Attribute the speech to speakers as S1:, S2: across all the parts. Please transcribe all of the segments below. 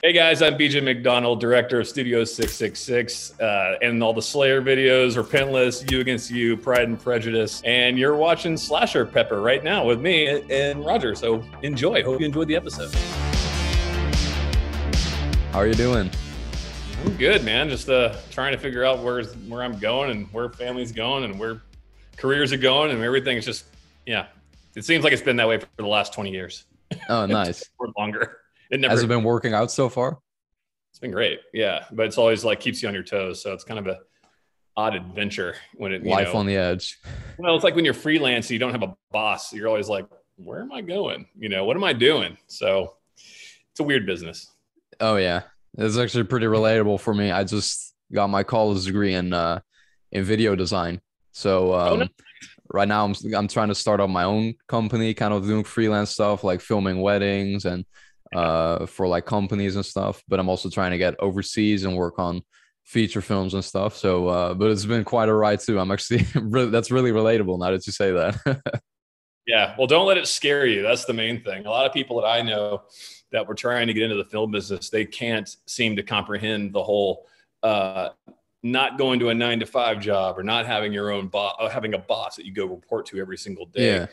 S1: Hey guys, I'm BJ McDonnell, director of Studio 666, and all the Slayer videos, Repentless, You Against You, Pride and Prejudice, and you're watching SlasherPepper right now with me and Roger. So enjoy. Hope you enjoyed the episode.
S2: How are you doing?
S1: I'm good, man. Just trying to figure out where I'm going and where family's going and where careers are going and everything. It's just, yeah, it seems like it's been that way for the last 20 years.
S2: Oh, nice.
S1: Or longer.
S2: Has it been working out so far?
S1: It's been great, yeah. But it's always like keeps you on your toes, so it's kind of a odd adventure when it
S2: life on the edge.
S1: Well, it's like when you're freelance, you don't have a boss. You're always like, where am I going? What am I doing? So it's a weird business.
S2: Oh yeah, it's actually pretty relatable for me. I just got my college degree in video design, so
S1: no.
S2: Right now I'm trying to start up my own company, kind of doing freelance stuff like filming weddings and for like companies and stuff, but I'm also trying to get overseas and work on feature films and stuff. So, but it's been quite a ride too. I'm actually that's really relatable now that you say that.
S1: Yeah. Well, don't let it scare you. That's the main thing. A lot of people that I know that were trying to get into the film business, they can't seem to comprehend the whole, not going to a 9-to-5 job or not having your own boss, having a boss that you go report to every single day.
S2: Yeah.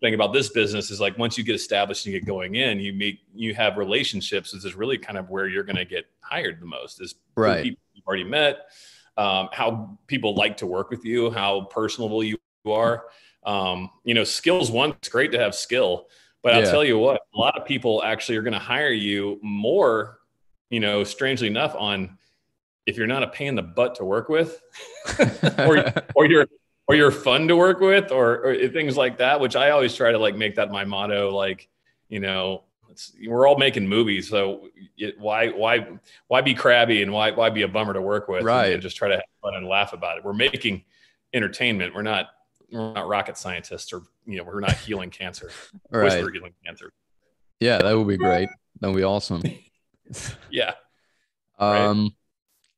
S1: Thing about this business is like once you get established and you get going in, you have relationships. This is really kind of where you're going to get hired the most is
S2: right.
S1: People you've already met, how people like to work with you, how personable you are. Skills one, it's great to have skill, but I'll tell you what, a lot of people actually are going to hire you more, strangely enough, on if you're not a pain in the butt to work with or you're fun to work with or things like that, which I always try to like make that my motto. Like, we're all making movies. So why be crabby and why be a bummer to work with?
S2: Right.
S1: And just try to have fun and laugh about it. We're making entertainment. We're not rocket scientists or, we're not healing cancer.
S2: Right.
S1: We're healing cancer.
S2: Yeah, that would be great. That would be awesome.
S1: Yeah.
S2: Right.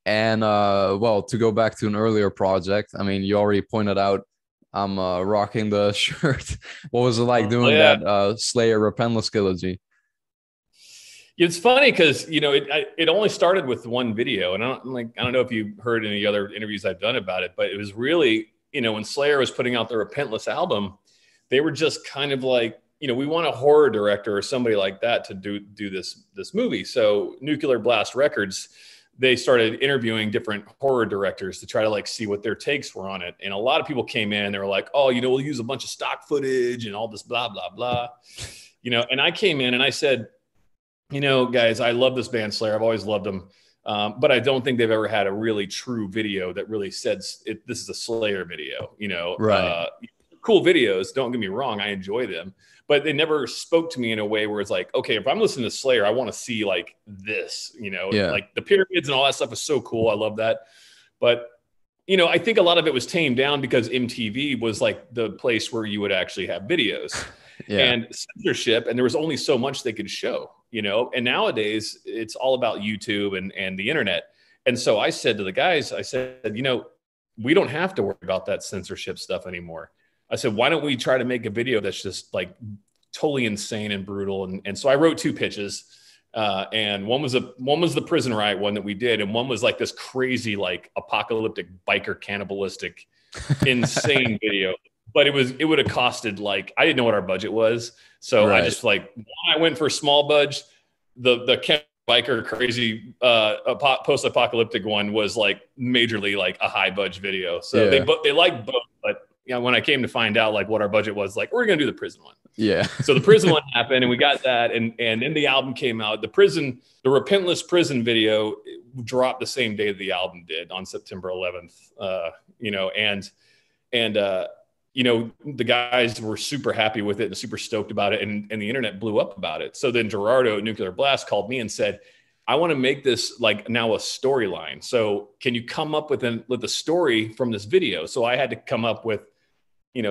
S2: And well, to go back to an earlier project, I mean, you already pointed out I'm rocking the shirt. What was it like doing that Slayer Repentless Killogy?
S1: It's funny because it only started with one video, and I don't know if you heard any other interviews I've done about it, but it was really when Slayer was putting out the Repentless album, they were just kind of like we want a horror director or somebody like that to do this movie. So Nuclear Blast Records, they started interviewing different horror directors to try to like see what their takes were on it. And a lot of people came in, they were like, oh, we'll use a bunch of stock footage and all this blah, blah, blah. And I came in and I said, guys, I love this band Slayer. I've always loved them. But I don't think they've ever had a really true video that really says this is a Slayer video,
S2: Right.
S1: Cool videos. Don't get me wrong. I enjoy them, but they never spoke to me in a way where it's like, okay, if I'm listening to Slayer, I want to see like this, like the pyramids and all that stuff is so cool. I love that. But, I think a lot of it was tamed down because MTV was like the place where you would actually have videos and censorship. And there was only so much they could show, and nowadays it's all about YouTube and the internet. And so I said to the guys, I said, we don't have to worry about that censorship stuff anymore. I said, why don't we try to make a video that's just like totally insane and brutal? And so I wrote 2 pitches, and one was the prison riot one that we did, and one was like this crazy like apocalyptic biker cannibalistic insane video. But it would have costed like I didn't know what our budget was, so I just I went for small budget. The biker crazy post-apocalyptic one was like majorly like a high budget video. So they liked both, but when I came to find out like what our budget was, like we're gonna do the prison one. Yeah. So the prison one happened, and we got that, and then the album came out. The Repentless prison video dropped the same day that the album did on September 11th. The guys were super happy with it and super stoked about it, and the internet blew up about it. So then Gerardo at Nuclear Blast called me and said, I want to make this like now a storyline. So can you come up with a story from this video? So I had to come up with,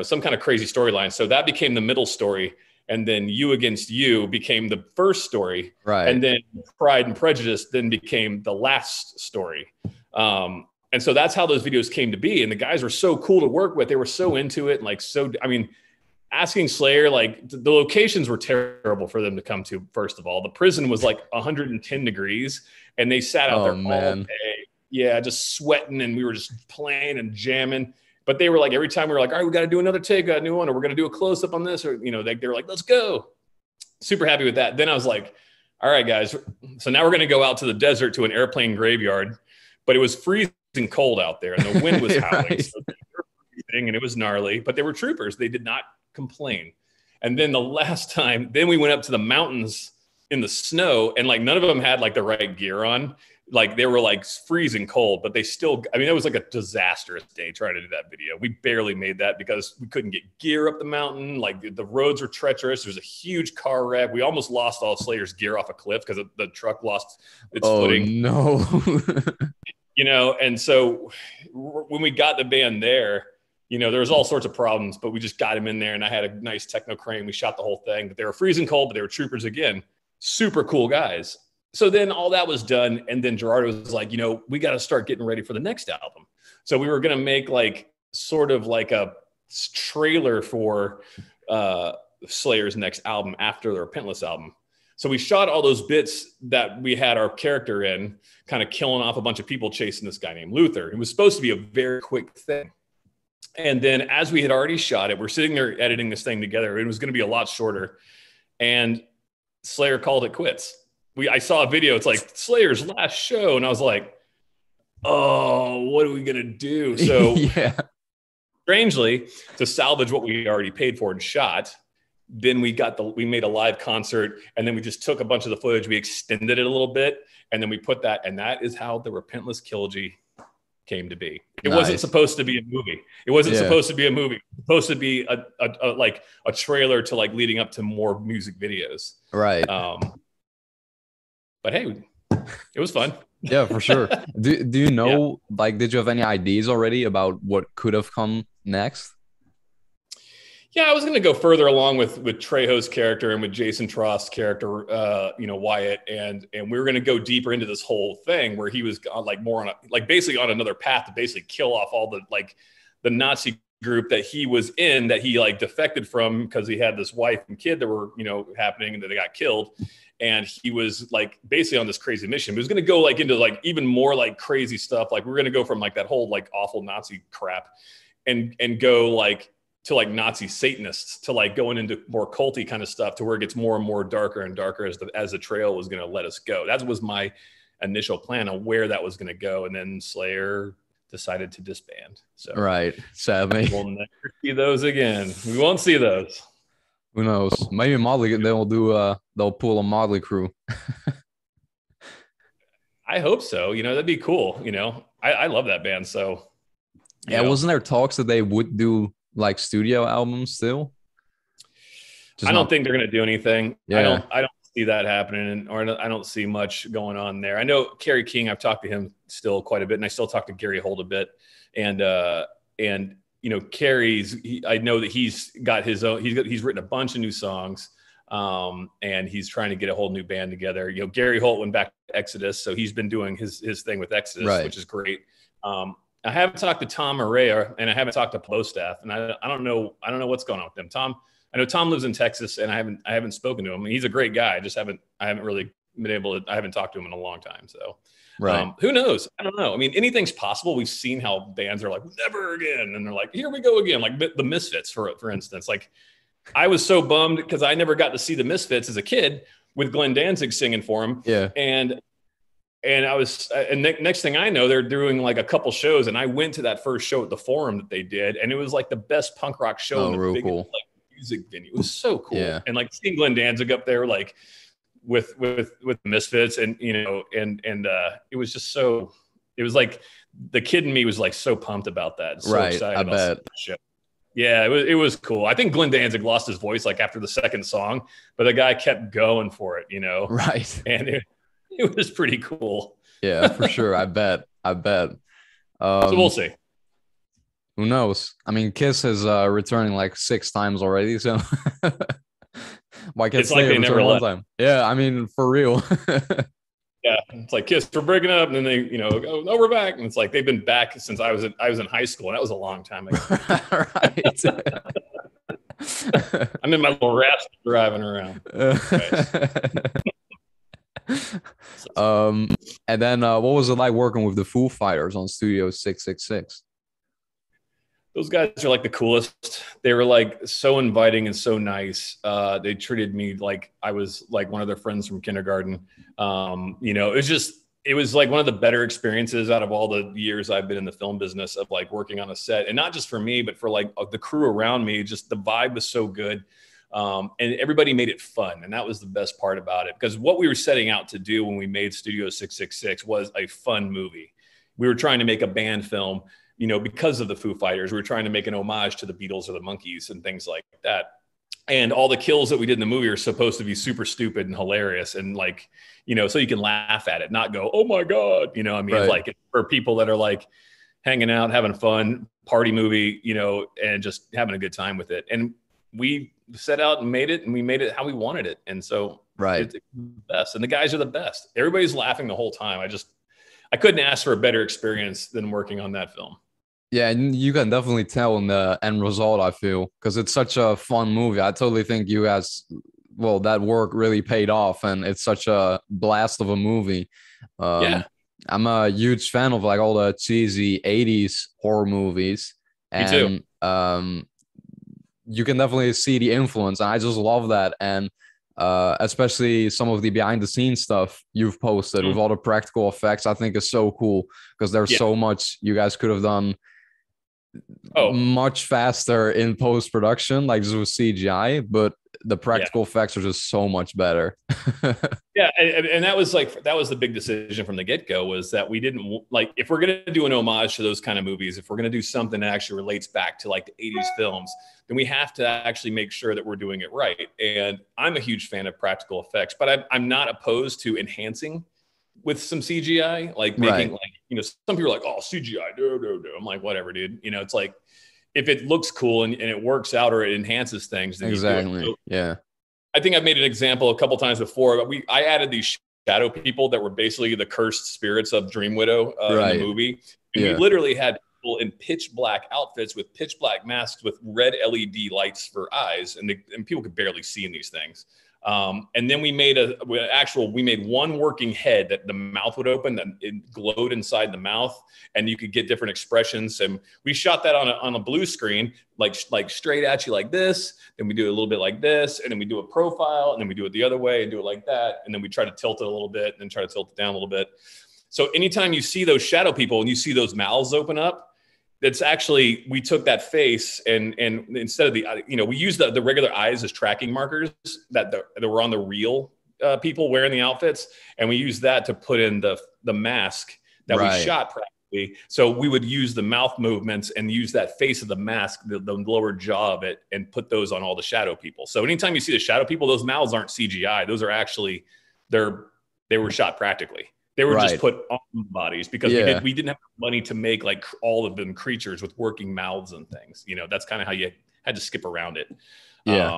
S1: some kind of crazy storyline. So that became the middle story. And then You Against You became the first story.
S2: Right.
S1: And then Pride and Prejudice then became the last story. And so that's how those videos came to be. And the guys were so cool to work with. They were so into it. And like, asking Slayer, like the locations were terrible for them to come to. First of all, the prison was like 110 degrees and they sat out there all day. Yeah. Just sweating. And we were just playing and jamming. But they were like, every time we were like, all right, we got to do another take, a new one, or we're going to do a close up on this. Or, you know, they were like, let's go. Super happy with that. Then I was like, all right, guys. So now we're going to go out to the desert to an airplane graveyard, but it was freezing cold out there and the wind was howling. Right. So they were freezing and it was gnarly, but they were troopers. They did not complain. And then the last time, then we went up to the mountains in the snow and like none of them had like the right gear on. Like they were like freezing cold, but they still, I mean, it was like a disastrous day trying to do that video. We barely made that because we couldn't get gear up the mountain. Like the roads were treacherous. There's a huge car wreck. We almost lost all Slayer's gear off a cliff because the truck lost its footing.
S2: No.
S1: You know, and so when we got the band there, you know, there was all sorts of problems, but we just got him in there and I had a nice techno crane. We shot the whole thing, but they were freezing cold, but they were troopers again. Super cool guys. So then all that was done. And then Gerardo was like, you know, we got to start getting ready for the next album. So we were going to make like sort of like a trailer for Slayer's next album after the Repentless album. So we shot all those bits that we had our character in, kind of killing off a bunch of people chasing this guy named Luther. It was supposed to be a very quick thing. And then as we had already shot it, we're sitting there editing this thing together. It was going to be a lot shorter. And Slayer called it quits. I saw a video. It's like Slayer's last show. And I was like, oh, what are we going to do? So strangely, to salvage what we already paid for and shot, then we made a live concert and then we just took a bunch of the footage. We extended it a little bit and then we put that. And that is how the Repentless Killogy came to be. It wasn't supposed to be a movie. It wasn't supposed to be a movie. It was supposed to be a trailer to like leading up to more music videos.
S2: Right.
S1: But hey, it was fun.
S2: Yeah, for sure. Do you know, like, did you have any ideas already about what could have come next?
S1: Yeah, I was going to go further along with Trejo's character and with Jason Trost's character, Wyatt, and we were going to go deeper into this whole thing where he was like more on basically on another path to basically kill off all the Nazi group that he was in, that he like defected from because he had this wife and kid that were, happening and that they got killed. And he was like basically on this crazy mission. He was going to go like into like even more like crazy stuff. Like we're going to go from like that whole like awful Nazi crap and go like to like Nazi Satanists, to like going into more culty kind of stuff, to where it gets more and more darker and darker as the trail was going to let us go. That was my initial plan on where that was going to go. And then Slayer decided to disband. So
S2: right. Sadly,
S1: we'll never see those again. We won't see those.
S2: Who knows? Maybe Motley, they'll pull a Motley Crew.
S1: I hope so. That'd be cool. I love that band. So
S2: wasn't there talks that they would do like studio albums still?
S1: I don't think they're going to do anything. Yeah. I don't see that happening, or I don't see much going on there. I know Kerry King, I've talked to him still quite a bit, and I still talk to Gary Holt a bit. And Kerry's, I know that he's got his own, he's written a bunch of new songs, and he's trying to get a whole new band together. Gary Holt went back to Exodus, so he's been doing his thing with Exodus, right, which is great. I haven't talked to Tom Araya, and I haven't talked to Plo Staff, and I don't know what's going on with them. I know Tom lives in Texas, and I haven't spoken to him. He's a great guy. I haven't really been able to. I haven't talked to him in a long time. So, right. Who knows? I don't know. I mean, anything's possible. We've seen how bands are like, never again, and they're like, here we go again. Like the Misfits, for instance. Like, I was so bummed because I never got to see the Misfits as a kid with Glenn Danzig singing for him. Yeah, and I was, and next thing I know, they're doing like a couple shows, and I went to that first show at the Forum that they did, and it was like the best punk rock show in the biggest cool. Music venue. It was so cool. Yeah. And like seeing Glenn Danzig up there, like with the Misfits, and it was just so, it was like the kid in me was like so pumped about that. So
S2: right.
S1: Excited
S2: I
S1: about
S2: bet.
S1: That show. Yeah, it was cool. I think Glenn Danzig lost his voice like after the second song, but the guy kept going for it,
S2: Right.
S1: And it was pretty cool.
S2: Yeah, for sure. I bet.
S1: So we'll see.
S2: Who knows? I mean, Kiss is returning like 6 times already, so why can't they like return one time? Yeah, I mean, for real.
S1: Yeah, it's like Kiss, we're breaking up, and then they, go, no, we're back, and it's like they've been back since I was in high school, and that was a long time ago.
S2: Right.
S1: I'm in my little rascal driving around.
S2: And then what was it like working with the Foo Fighters on Studio 666?
S1: Those guys are like the coolest. They were like so inviting and so nice. They treated me like I was like one of their friends from kindergarten. It was like one of the better experiences out of all the years I've been in the film business of like working on a set, and not just for me, but for like the crew around me. Just the vibe was so good. And everybody made it fun. And that was the best part about it, because what we were setting out to do when we made Studio 666 was a fun movie. We were trying to make a band film, because of the Foo Fighters. We were trying to make an homage to the Beatles or the Monkees and things like that. And all the kills that we did in the movie are supposed to be super stupid and hilarious. And like, so you can laugh at it, not go, oh my God, Right. Like for people that are like hanging out, having fun, party movie, and just having a good time with it. And we set out and made it, and we made it how we wanted it. And so
S2: right.
S1: It's the best. And the guys are the best. Everybody's laughing the whole time. I couldn't ask for a better experience than working on that film.
S2: Yeah, and you can definitely tell in the end result, I feel, because it's such a fun movie. I totally think you guys, that work really paid off, and it's such a blast of a movie.
S1: Yeah.
S2: I'm a huge fan of like all the cheesy 80s horror movies. And
S1: Me too.
S2: You can definitely see the influence. And I just love that. And especially some of the behind the scenes stuff you've posted with all the practical effects, I think is so cool, because there's so much you guys could have done much faster in post-production, like just with CGI, but the practical effects are just so much better.
S1: Yeah. And that was the big decision from the get-go, was that we didn't like, if we're going to do an homage to those kind of movies, if we're going to do something that actually relates back to like the 80s films, then we have to actually make sure that we're doing it right. And I'm a huge fan of practical effects, but I'm not opposed to enhancing with some CGI, like making some people are like, oh, CGI, no. I'm like, whatever, dude. It's like, if it looks cool and it works out or it enhances things, then
S2: exactly.
S1: You do it.
S2: Yeah.
S1: I think I've made an example a couple times before, but I added these shadow people that were basically the cursed spirits of Dream Widow in the movie. And we literally had people in pitch black outfits with pitch black masks with red LED lights for eyes. And people could barely see in these things. And then we made one working head that the mouth would open, and it glowed inside the mouth, and you could get different expressions. And we shot that on a blue screen, like straight at you like this. Then we do a little bit like this, and then we do a profile, and then we do it the other way and do it like that. And then we try to tilt it a little bit and then try to tilt it down a little bit. So anytime you see those shadow people and you see those mouths open up, that's actually, we took that face and instead of we used the regular eyes as tracking markers that were on the real people wearing the outfits. And we used that to put in the mask that we shot practically. So we would use the mouth movements and use that face of the mask, the lower jaw of it, and put those on all the shadow people. So anytime you see the shadow people, those mouths aren't CGI. Those are actually, they were shot practically. They were just put on bodies because we didn't have money to make like all of them creatures with working mouths and things. That's kind of how you had to skip around it.
S2: Yeah.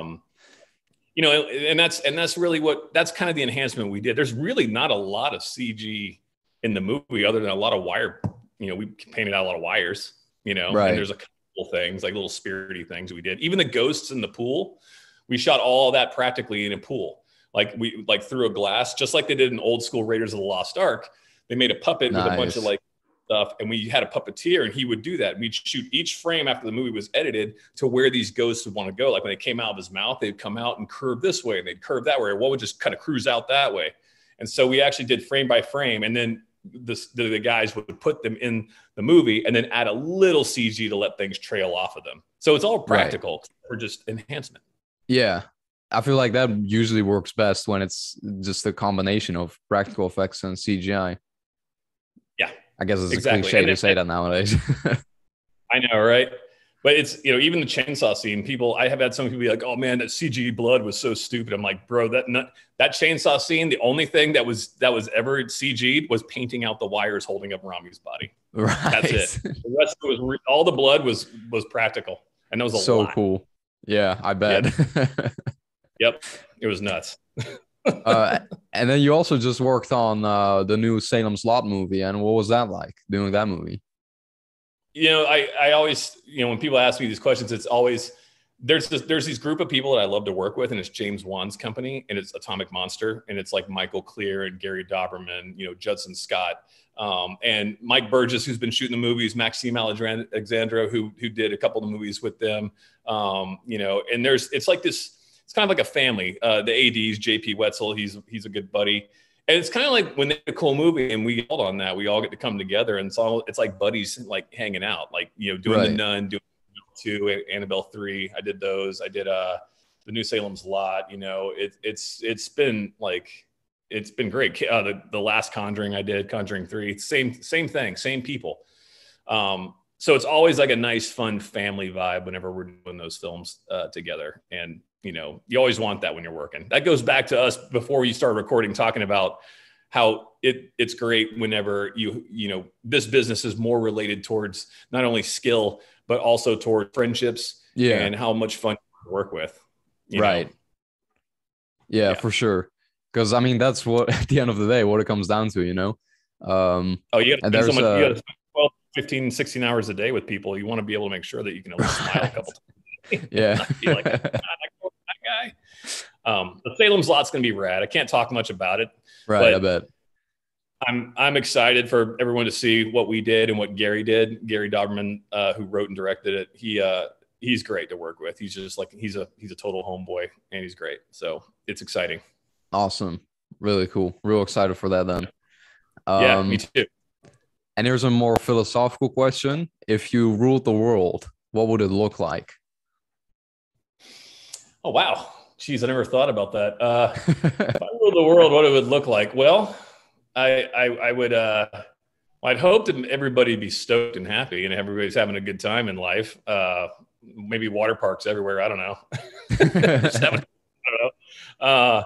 S1: And that's really that's kind of the enhancement we did. There's really not a lot of CG in the movie other than a lot of wire. We painted out a lot of wires, and there's a couple things like little spirity things we did. Even the ghosts in the pool, we shot all that practically in a pool. Like we through a glass, just like they did in old school Raiders of the Lost Ark. They made a puppet with a bunch of like stuff, and we had a puppeteer, and he would do that. We'd shoot each frame after the movie was edited to where these ghosts would want to go. Like when they came out of his mouth, they'd come out and curve this way, and they'd curve that way, or what would just kind of cruise out that way. And so we actually did frame by frame, and then the guys would put them in the movie and then add a little CG to let things trail off of them. So it's all practical or just enhancement.
S2: Yeah. I feel like that usually works best when it's just a combination of practical effects and CGI.
S1: Yeah.
S2: I guess it's a cliche to say that nowadays.
S1: I know, right? But it's, even the chainsaw scene, I have had some people be like, oh man, that CG blood was so stupid. I'm like, bro, that chainsaw scene, the only thing that was ever CG'd was painting out the wires holding up Rami's body.
S2: Right.
S1: That's it. The rest was all the blood was practical. And that was a lot.
S2: So cool. Yeah, I bet.
S1: Yep. It was nuts.
S2: And then you also just worked on the new Salem's Lot movie. And what was that like doing that movie?
S1: I always, when people ask me these questions, it's always, there's these group of people that I love to work with, and it's James Wan's company, and it's Atomic Monster, and it's like Michael Clear and Gary Doberman, Judson Scott, and Mike Burgess, who's been shooting the movies, Maxime Alexandra, who did a couple of movies with them, and it's like this, it's kind of like a family. The AD's JP Wetzel, he's a good buddy. And it's kind of like when they make a cool movie and we all on that, we all get to come together, and it's like buddies, like hanging out, like, doing The Nun, doing 2, Annabelle 3. I did those. I did the New Salem's Lot. It's been great. The last Conjuring I did, Conjuring 3, same thing, same people. So it's always like a nice, fun family vibe whenever we're doing those films together. And you always want that when you're working. That goes back to us before you start recording, talking about how it's great whenever this business is more related towards not only skill, but also toward friendships and how much fun to work with.
S2: Right. Yeah, for sure. Because I mean, that's what, at the end of the day, what it comes down to,
S1: you got to spend 12, 15, 16 hours a day with people. You want to be able to make sure that you can at least smile a couple times.
S2: Yeah.
S1: Be like, that guy. The Salem's Lot's going to be rad. I can't talk much about it.
S2: Right, I bet.
S1: I'm excited for everyone to see what we did and what Gary did. Gary Doberman, who wrote and directed it, he's great to work with. He's just like, he's a total homeboy, and he's great. So it's exciting.
S2: Awesome. Really cool. Real excited for that then.
S1: Yeah, me too.
S2: And here's a more philosophical question. If you ruled the world, what would it look like?
S1: Oh, wow. Geez, I never thought about that. If I ruled the world, what it would look like? Well, I would, I'd hope that everybody be stoked and happy and everybody's having a good time in life. Maybe water parks everywhere. I don't know. I don't know.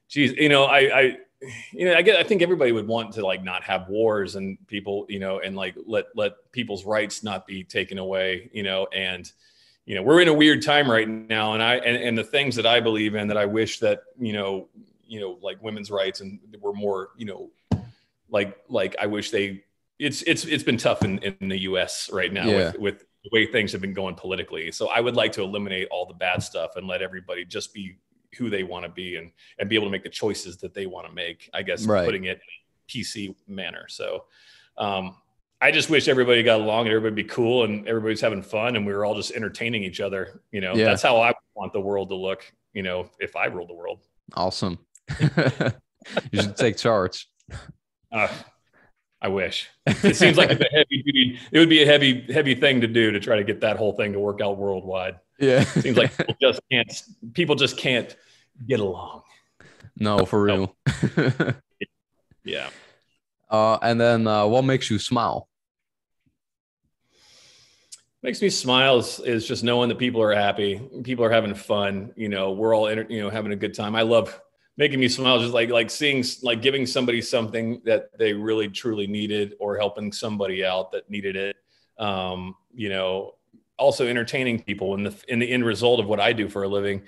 S1: Geez, I think everybody would want to like not have wars and people, and like let people's rights not be taken away, and we're in a weird time right now, and the things that I believe in that I wish that like women's rights and were more, like I wish it's been tough in the U.S. right now with the way things have been going politically. So I would like to eliminate all the bad stuff and let everybody just be who they want to be and be able to make the choices that they want to make, I guess, putting it in a PC manner. So I just wish everybody got along and everybody be cool and everybody's having fun and we were all just entertaining each other. That's how I want the world to look, if I ruled the world.
S2: Awesome. You should take charge.
S1: I wish. It seems like it would be a heavy thing to do to try to get that whole thing to work out worldwide.
S2: Yeah.
S1: It seems like people just can't get along.
S2: No, for real.
S1: Yeah.
S2: And then what makes you smile?
S1: Makes me smile is just knowing that people are happy, people are having fun. We're all having a good time. I love making me smile, just like seeing, like giving somebody something that they really truly needed, or helping somebody out that needed it. Also entertaining people in the end result of what I do for a living.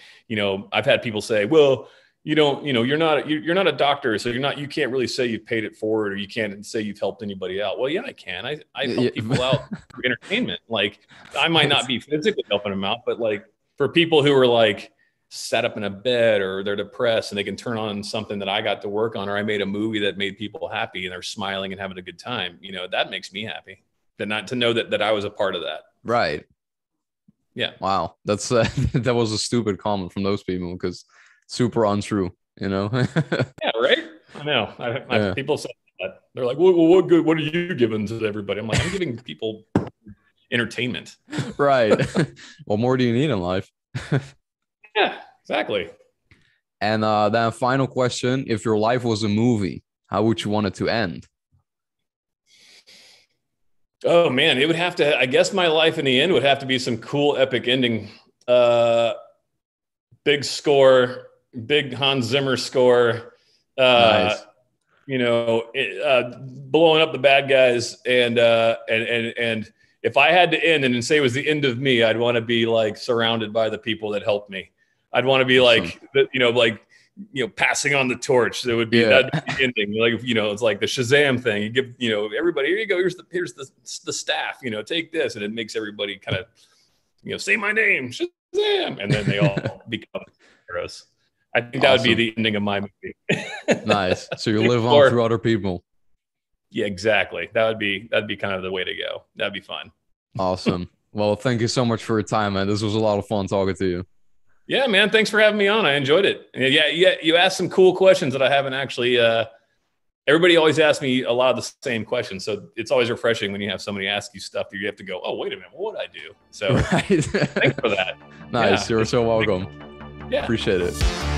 S1: I've had people say, well, you're not a doctor, so you can't really say you've paid it forward, or you can't say you've helped anybody out. Well, yeah, I can. I help people out through entertainment. Like, I might not be physically helping them out, but like for people who are like sat up in a bed or they're depressed and they can turn on something that I got to work on, or I made a movie that made people happy and they're smiling and having a good time. That makes me happy. To know that I was a part of that.
S2: Right. Yeah. Wow. That's that was a stupid comment from those people, because super untrue, Yeah,
S1: right. I know. People say that. They're like, well, what good? What are you giving to everybody? I'm like, I'm giving people entertainment.
S2: Right. What more do you need in life?
S1: Yeah, exactly.
S2: And then final question: if your life was a movie, how would you want it to end?
S1: Oh man, it would have to, I guess my life in the end would have to be some cool epic ending. Big score, big Hans Zimmer score,
S2: nice.
S1: Blowing up the bad guys. And if I had to end and say it was the end of me, I'd want to be like surrounded by the people that helped me. I'd want to be awesome. Passing on the torch. That would be that'd be the ending. Like, it's like the Shazam thing. You give, everybody, here you go. Here's the staff, take this. And it makes everybody kind of, say my name, and then they all become heroes. I think that would be the ending of my movie.
S2: Nice. So you live on through other people.
S1: Yeah, exactly. That'd be kind of the way to go. That'd be fun.
S2: Awesome. Well, thank you so much for your time, man. This was a lot of fun talking to you.
S1: Yeah, man. Thanks for having me on. I enjoyed it. Yeah. You asked some cool questions that I haven't actually. Everybody always asks me a lot of the same questions, so it's always refreshing when you have somebody ask you stuff that you have to go, "Oh, wait a minute, what would I do?" So, thanks for that.
S2: Nice. Yeah. You're so welcome.
S1: Yeah.
S2: Appreciate it.